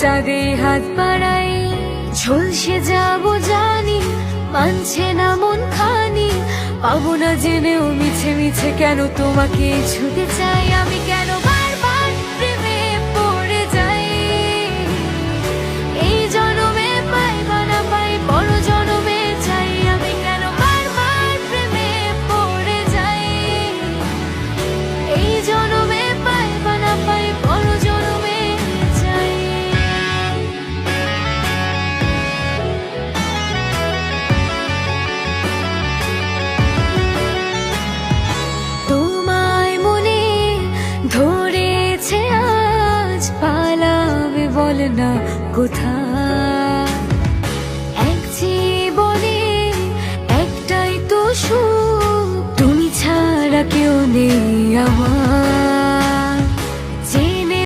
চাঁদে হাত বাড়াই, ঝলসে যাবো জানি, মানছে না মন খানি। পাবো না জেনেও মিছে মিছে কেন তোমাকে ছুতে চাই, আমি কেন বারবার প্রেমে পড়ে যাই। এই জনমে পাই বা না পাই, বড় জনমে চাই, আমি কেন বারবার প্রেমে পড়ে যাই। এই জনমে পাই বা না পাই, বড় জনমে চাই। তোমায় মনে ধরেছে আজ, পালাবে বল না কোথায়। এক জীবনে একটাই তো সুখ, তুমি ছাড়া কেউ নেই আমার।